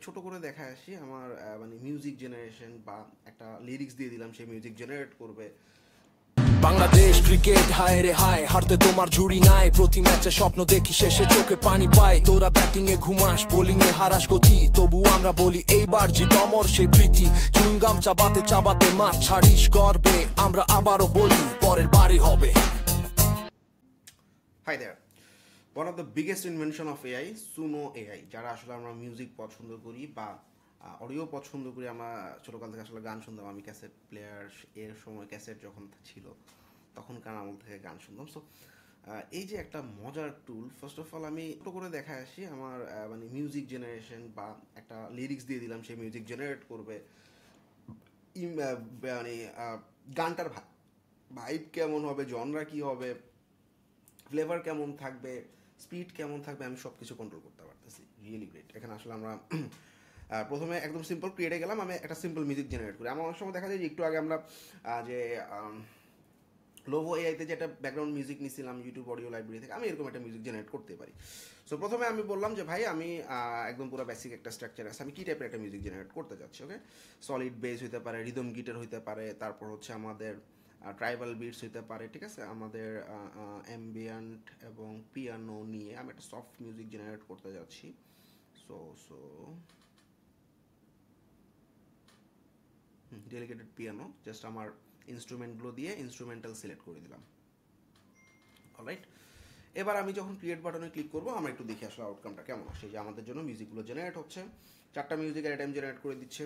ছোট করে দেখায় আসি আমার মানে মিউজিক জেনারেশন বা একটা লিরিক্স দিয়ে দিলাম, সেই মিউজিক জেনারেট করবে। বাংলাদেশ ক্রিকেট হায় রে হায়, হারতে তোমার ঝুড়ি নাই, প্রতি ম্যাচে স্বপ্ন দেখি শেষে চোখে পানি পাই। তোরা ব্যাটিং এ ঘুমাস, বোলিং এ হারাস গতি, তবু আমরা বলি এইবার জিত অমর সেই প্রীতি। চুইংগাম চাবাতে চাবাতে মাঠ ছাড়িস গর্বে, আমরা আবারও বলি পরের বাড়ি হবে। Hi there, one of the biggest invention of AI, Suno AI. যারা আসলে আমরা মিউজিক পছন্দ করি বা অডিও পছন্দ করি, আমরা ছোটোকাল থেকে আসলে গান শুনতাম। আমি ক্যাসেট প্লেয়ার এর সময় ক্যাসেট যখন ছিল তখনকার আমল থেকে গান শুনতাম। সো এই যে একটা মজার টুল, ফার্স্ট অফ অল আমি ছোটো করে দেখায় আসি আমার মানে মিউজিক জেনারেশন বা একটা লিরিক্স দিয়ে দিলাম, সেই মিউজিক জেনারেট করবে। মানে গানটার ভাইব কেমন হবে, জনরা কী হবে, ফ্লেভার কেমন থাকবে, স্পিড কেমন থাকবে, আমি সব কিছু কন্ট্রোল করতে পারতেছি। Really great. এখানে আসলে আমরা প্রথমে একদম সিম্পল ক্রিয়েটে গেলাম, আমি একটা সিম্পল মিউজিক জেনারেট করি। আমার অনেক সময় দেখা যায় যে একটু আগে আমরা যে লোভো এআইতে যে একটা ব্যাকগ্রাউন্ড মিউজিক নিয়েছিলাম ইউটিউব অডিও লাইব্রেরি থেকে, আমি এরকম একটা মিউজিক জেনারেট করতে পারি। সো প্রথমে আমি বললাম যে ভাই আমি একদম পুরো বেসিক একটা স্ট্রাকচার আছে, আমি কী টাইপের একটা মিউজিক জেনারেট করতে যাচ্ছি। ওকে, সলিড বেস হইতে পারে, রিদম গিটার হইতে পারে, তারপর হচ্ছে আমাদের ট্রাইবাল বিটস হইতে পারে, ঠিক আছে, আমাদের অ্যাম্বিয়েন্ট এবং পিয়ানো নিয়ে আমি একটা সফট মিউজিক জেনারেট করতে যাচ্ছি। সো ডেলিকেটেড পিয়ানো, জাস্ট আমার ইনস্ট্রুমেন্টগুলো দিয়ে ইনস্ট্রুমেন্টাল সিলেক্ট করে দিলাম। অলরাইট, এবার আমি যখন ক্রিয়েট বাটনে ক্লিক করবো, আমরা একটু দেখি আসলে আউটকামটা কেমন আসে। যে আমাদের জন্য মিউজিকগুলো জেনারেট হচ্ছে, 4টা মিউজিক এট এ টাইম জেনারেট করে দিচ্ছে।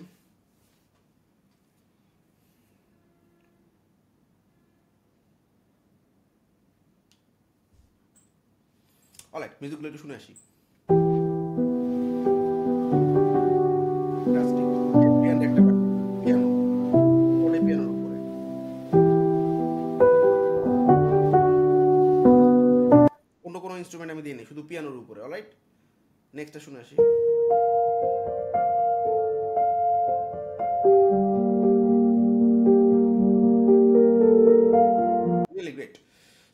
অলরাইট, মিউজিকগুলো একটু শুনে আসি। অন্য কোনো ইনস্ট্রুমেন্ট আমি দিইনি, শুধু পিয়ানোর উপরে। অলরাইট, নেক্সটটা শুনে আসি। Really great.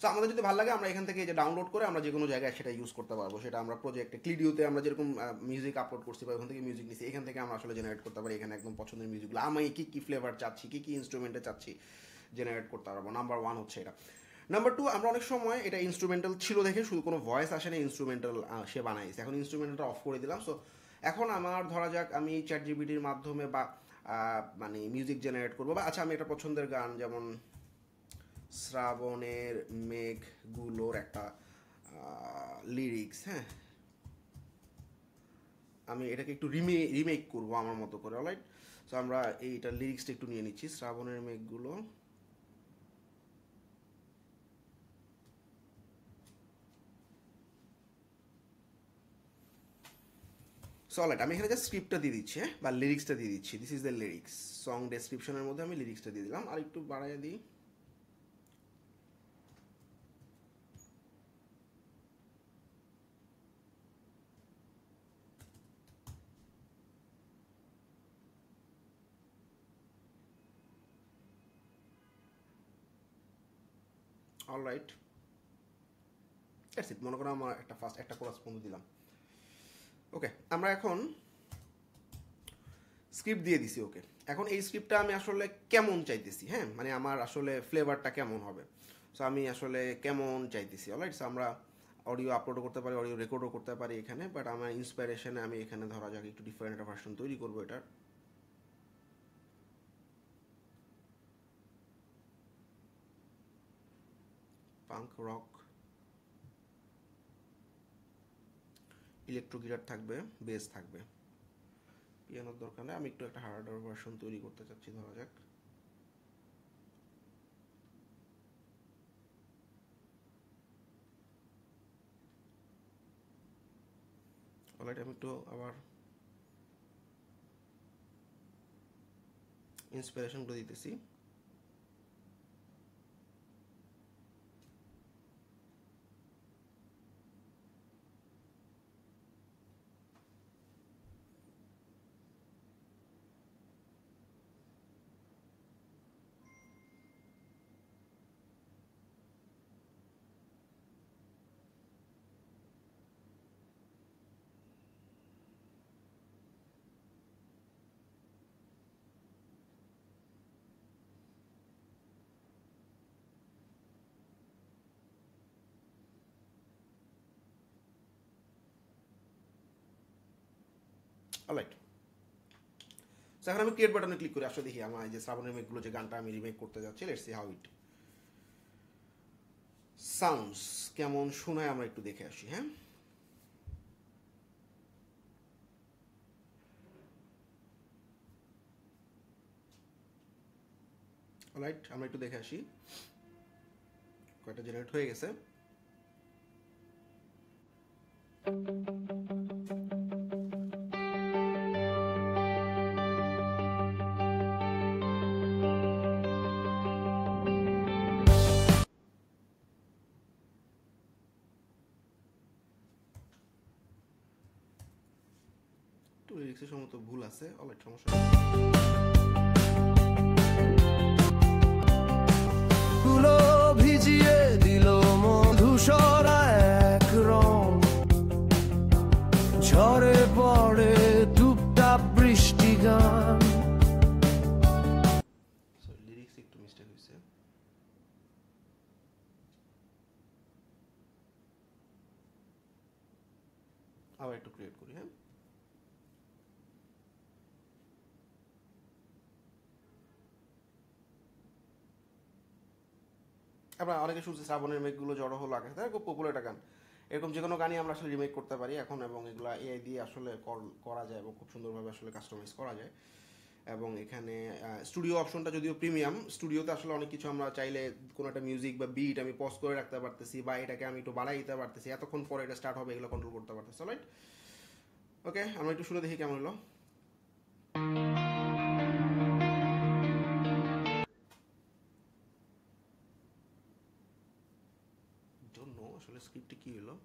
সো আমাদের যদি ভালো লাগে, আমরা এখান থেকে যে ডাউনলোড করে আমরা যে কোনো জায়গায় সেটা ইউজ করতে পারবো। সেটা আমরা প্রজেক্টে ক্লিডিওতে আমরা যেরকম মিউজিক আপলোড করছি বা ওখান থেকে মিউজিক নিচ্ছি, এখান থেকে আমরা আসলে জেনারেট করতে পারি। এখানে একদম পছন্দের মিউজিকগুলো আমি কী ফ্লেভার চাচ্ছি, কী ইনস্ট্রুমেন্টে চাচ্ছি জেনারেট করতে পারবো। নাম্বার 1 হচ্ছে এটা। নাম্বার 2, আমরা অনেক সময় এটা ইনস্ট্রুমেন্টাল ছিল দেখে শুধু কোনো ভয়েস আসে না, ইনস্ট্রুমেন্টাল সে বানাইছে। এখন ইনস্ট্রুমেন্টালটা অফ করে দিলাম। সো এখন আমার ধরা যাক আমি চ্যাট জিপিটির মাধ্যমে বা মানে মিউজিক জেনারেট করবো, বা আচ্ছা আমি একটা পছন্দের গান, যেমন শ্রাবণের মেঘগুলোর একটা লিরিক্স, হ্যাঁ, আমি এটাকে একটু রিমেক করবো আমার মতো করে। অলরাইট, সো আমরা এইটার লিরিক্সটা একটু নিয়ে নিচ্ছি। শ্রাবণের মেঘগুলো, সো অলরাইট, আমি এখানে জাস্ট স্ক্রিপ্টটা দিয়ে দিচ্ছি, হ্যাঁ, বা লিরিক্সটা দিয়ে দিচ্ছি। This is the lyrics. Song ডেসক্রিপশনের মধ্যে আমি লিরিক্সটা দিয়ে দিলাম, আর একটু বাড়াইয়া দিই। Alright, that's it. মনে করো আমার একটা ফার্স্ট একটা কোরাস বন্ধু দিলাম। ওকে, আমরা এখন স্ক্রিপ্ট দিয়ে দিছি। ওকে, এখন এই স্ক্রিপ্টটা আমি আসলে কেমন চাইতেছি, হ্যাঁ, মানে আমার আসলে ফ্লেভারটা কেমন হবে। সো আমি আসলে কেমন চাইতেছি। অলরাইট, সো আমরা অডিও আপলোডও করতে পারি, অডিও রেকর্ডও করতে পারি এখানে, বাট আমার ইন্সপিরেশনে আমি এখানে ধরা যাক একটু ডিফারেন্ট একটা ভার্সন তৈরি করবো এটার। পাঙ্ক রক, ইলেকট্রো গিটার থাকবে, বেস থাকবে, পিয়ানোর দরকার নেই। আমি একটু একটা হার্ডওয়্যার ভার্সন তৈরি করতে চাচ্ছি, ধরা যাক। অলরাইট, আমি একটু আবার ইন্সপিরেশনগুলো দিতেছি। অলরাইট, সো এখন আমি ক্রিয়েট বাটনে ক্লিক করে আসলে দেখি আমার এই যে শ্রাবণের মেঘগুলো যে গানটা আমি রিমেক করতে যাচ্ছি, let's see how it sounds, কেমন শোনায় আমরা একটু দেখে আসি। হ্যাঁ, অলরাইট, আমরা একটু দেখে আসি কয়টা জেনারেট হয়ে গেছে। একটু লিরিক্সের সম্ভবত ভুল আছে, অলরাইট, সমস্যা নেই। গুলো ভিজিয়ে দিল মধুসর এক রং, ঝরে পড়ে টুপটাপ বৃষ্টি গান। লিরিক্স একটু মিস্টেক হয়েছে। আবার একটু ক্রিয়েট করি। হ্যাঁ, আমরা অনেকে শুনছি শ্রাবণের মেঘগুলো জড়ো হলো আকাশে, তাই খুব পপুলার একটা গান। এরকম যে কোনো গানই আমরা আসলে রিমেক করতে পারি এখন, এবং এগুলো এআই দিয়ে আসলে করা যায় এবং খুব সুন্দরভাবে আসলে কাস্টমাইজ করা যায়। এবং এখানে স্টুডিও অপশনটা যদিও প্রিমিয়াম, স্টুডিওতে আসলে অনেক কিছু আমরা চাইলে কোনো একটা মিউজিক বা বিট আমি পজ করে রাখতে পারতেছি, বা এটাকে আমি একটু বাড়াই দিতে পারতেছি, এতক্ষণ পরে এটা স্টার্ট হবে, এগুলো কন্ট্রোল করতে পারতেছি। রাইট, ওকে, আমরা একটু শুনে দেখি কেমন হলো। জন্য আসলে স্ক্রিপ্টে কি হলো।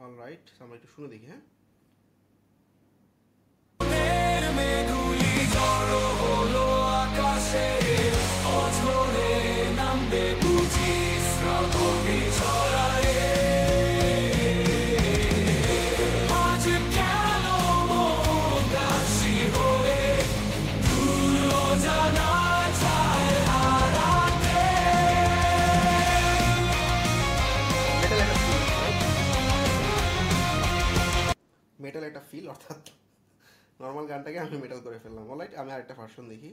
অলরাইট, আমরা একটু শুনে দেখি। হ্যাঁ, মেটাল একটা ফিল, অর্থাৎ নর্মাল গানটাকে আমি মেটাল করে ফেললাম। অলরাইট, আমি আরেকটা ভার্সন দেখি।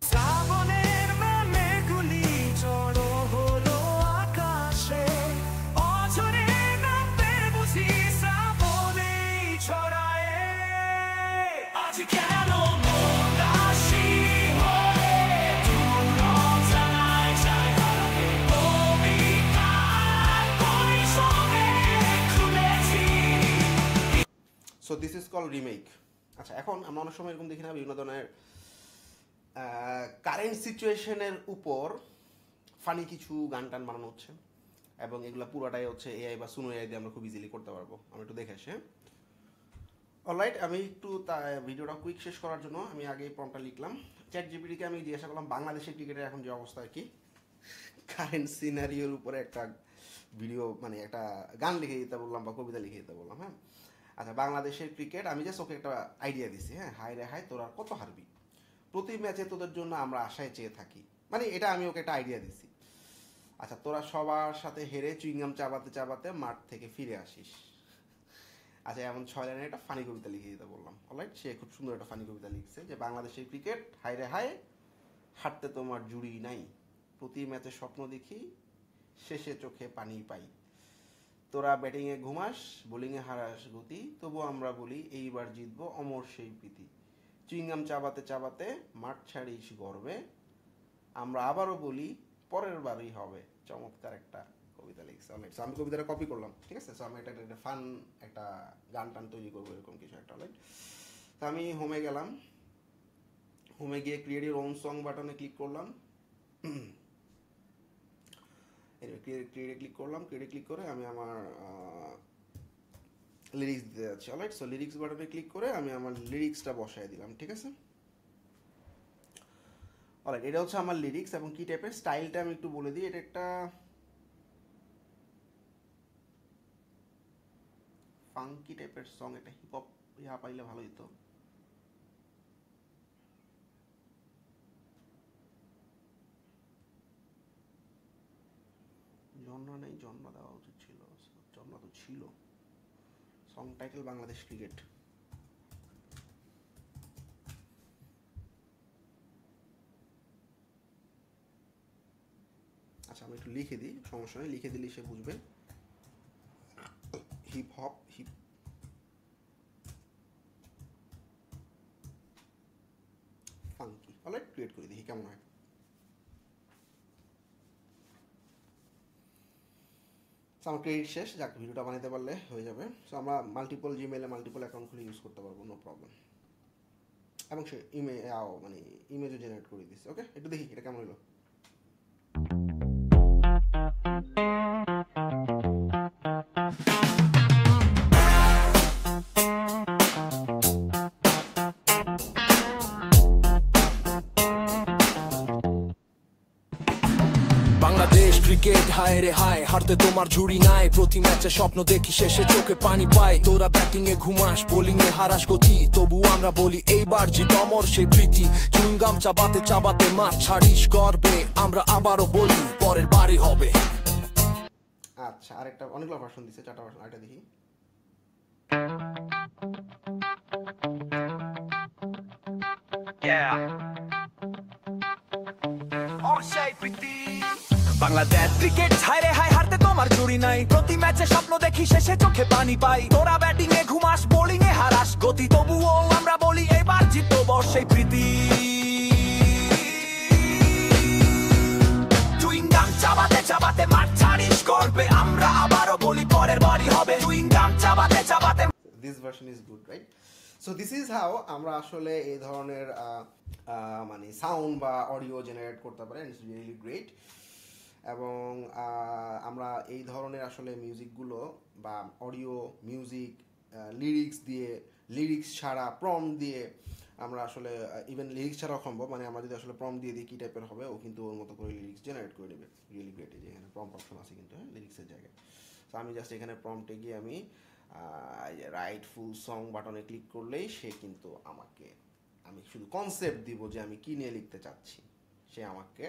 শ্রাবণের মেঘগুলি জড়ো হলো আকাশে, অঝরে নামবে বুঝি শ্রাবণেই ছড়ায়। আজ কেন মন দাসী হয়ে দূর অজানায় যায় হারাতে, কবিতার পরিসরে খুলেছি। So this is call remake. আচ্ছা, এখন আমরা অনেক সময় এরকম দেখি না, বিভিন্ন ধরনের কারেন্ট সিচুয়েশনের উপর ফানি কিছু গান টান বানানো হচ্ছে, এবং এগুলো পুরোটাই হচ্ছে এআই বা সুনো এআই দিয়ে আমরা খুব ইজিলি করতে পারবো। আমরা একটু দেখে আসি। অলরাইট, আমি একটু ভিডিওটা কুইক শেষ করার জন্য আমি আগে প্রম্পটটা লিখলাম। চ্যাট জিপিটিকে আমি জিজ্ঞাসা করলাম বাংলাদেশের ক্রিকেটের এখন যে অবস্থা আর কি, কারেন্ট সিনারিওর উপরে একটা ভিডিও মানে একটা গান লিখে দিতে বললাম বা কবিতা লিখে দিতে বললাম। হ্যাঁ, আচ্ছা, বাংলাদেশের ক্রিকেট আমি জাস্ট ওকে একটা আইডিয়া দিছি। হ্যাঁ, হায় রে হায়, তোরা কত হারবি, প্রতি ম্যাচে তোদের জন্য আমরা আশায় চেয়ে থাকি, মানে এটা আমি ওকে একটা আইডিয়া দিছি। আচ্ছা, তোরা সবার সাথে হেরে চুইংগাম চাবাতে চাবাতে মাঠ থেকে ফিরে আসিস। আচ্ছা, এমন 6 লাইনের একটা ফানি কবিতা লিখে দিতে বললাম। অলরাইট, সে খুব সুন্দর একটা ফানি কবিতা লিখছে যে বাংলাদেশের ক্রিকেট হায় রে হায়, হাঁটতে তোমার জুড়ি নাই, প্রতি ম্যাচে স্বপ্ন দেখি, শেষে চোখে পানি পাই, তোরা ব্যাটিংয়ে ঘুমাস, বোলিংয়ে হারাস গতি, তবু আমরা বলি এইবার জিতবো, অমর সেই প্রীতি, চুইংগাম চাবাতে চাবাতে মাঠ ছাড়িস গর্বে, আমরা আবারও বলি পরের বারই হবে। চমৎকার একটা কবিতা লিখছে। অলরাইট, সো আমি কবিতাটা কপি করলাম, ঠিক আছে। সো আমি একটা ফান একটা গান টান তৈরি করবো এরকম কিছু একটা। অলরাইট, তো আমি হোমে গেলাম, হোমে গিয়ে ক্রিয়েট ইউর ওন সং বাটনে ক্লিক করলাম। ক্রিয়েটে ক্লিক করলাম, ক্রিয়েটে ক্লিক করে আমি আমার লিরিক্স দিতে যাচ্ছি। অলরাইট, সো লিরিক্স বাটনে ক্লিক করে আমি আমার লিরিক্সটা বসায় দিলাম, ঠিক আছে। অলরাইট, এটা হচ্ছে আমার লিরিক্স, এবং কি টাইপের স্টাইলটা আমি একটু বলে দিই। এটা একটা ফাঙ্কি টাইপের সং, একটা হিপ হপ ইয়া পাইলে ভালো হতো। জনরা নেই, জন্ম দেওয়া উচিত ছিল, জন্ম তো ছিল। Song title Bangladesh cricket. আচ্ছা আমি একটু লিখে দিই, সমস্যা নেই, লিখে দিলে সে বুঝবে। Hip hop hip funky, alright, create করে দেখি কেমন হয়। আমার ক্রেডিট শেষ, যাক ভিডিওটা বানাতে পারলে হয়ে যাবে। সো আমরা মাল্টিপল জিমেলে মাল্টিপল অ্যাকাউন্ট খুলে ইউজ করতে পারবো, নো প্রবলেম। এবং সে মানে ইমেজও জেনারেট করে দিচ্ছে। ওকে, একটু দেখি এটা কেমন হলো। বাংলাদেশ ক্রিকেট হায় রে হায়, হারতে তোমার ঝুড়ি নাই, প্রতি ম্যাচে স্বপ্ন দেখি শেষে চোখে পানি পাই। তোরা ব্যাটিং এ ঘুমাস, বোলিং এ হারাস গতি, তবু আমরা বলি এইবার জিত অমর সেই প্রীতি। চুইংগাম চাবাতে চাবাতে মাঠ ছাড়িস গর্বে, আমরা আবারও বলি পরের বাড়ি হবে। আচ্ছা আরেকটা, অনেকগুলো ভার্সন দিচ্ছে, 4টা ভার্সন, আরেকটা দেখি। বাংলাদেশ ক্রিকেট হায় রে হায়, হারতে তোমার জুড়ি নাই, প্রতি ম্যাচে স্বপ্ন দেখি শেষে চোখে পানি পাই। তোরা ব্যাটিং এ ঘুমাস, বোলিং এ হারাস গতি, তবুও আমরা বলি এবার জিতবো সেই প্রীতি। চুইংগাম চাবাতে চাবাতে মাঠ ছাড়িস গর্বে, আমরা আবারও বলি পরের বাড়ি হবে। চুইংগাম চাবাতে চাবাতে। This version is good, right? So this is how আমরা আসলে এই ধরনের মানে সাউন্ড বা অডিও জেনারেট করতে পারি, ইটস রিয়েলি গ্রেট। এবং আমরা এই ধরনের আসলে মিউজিকগুলো বা অডিও মিউজিক লিরিক্স দিয়ে, লিরিক্স ছাড়া প্রম্পট দিয়ে আমরা আসলে, ইভেন লিরিক্স ছাড়াও সম্ভব, মানে আমরা যদি আসলে প্রম্পট দিয়ে দিই কী টাইপের হবে, ও কিন্তু ওর মতো করে লিরিক্স জেনারেট করে নেবে। Really great. এই যে এখানে প্রম্পট অপশন আছে কিন্তু, হ্যাঁ, লিরিক্সের জায়গায়। তো আমি জাস্ট এখানে প্রম্পটে গিয়ে আমি রাইট ফুল সং বাটনে ক্লিক করলেই সে কিন্তু আমাকে, আমি শুধু কনসেপ্ট দিব যে আমি কী নিয়ে লিখতে চাচ্ছি, সে আমাকে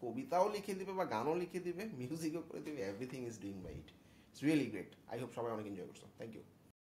কবিতাও লিখে দিবে বা গানও লিখে দিবে, মিউজিকও করে দিবে, everything is doing by it. It's really great. I hope সবাই অনেক এনজয় করছো। Thank you.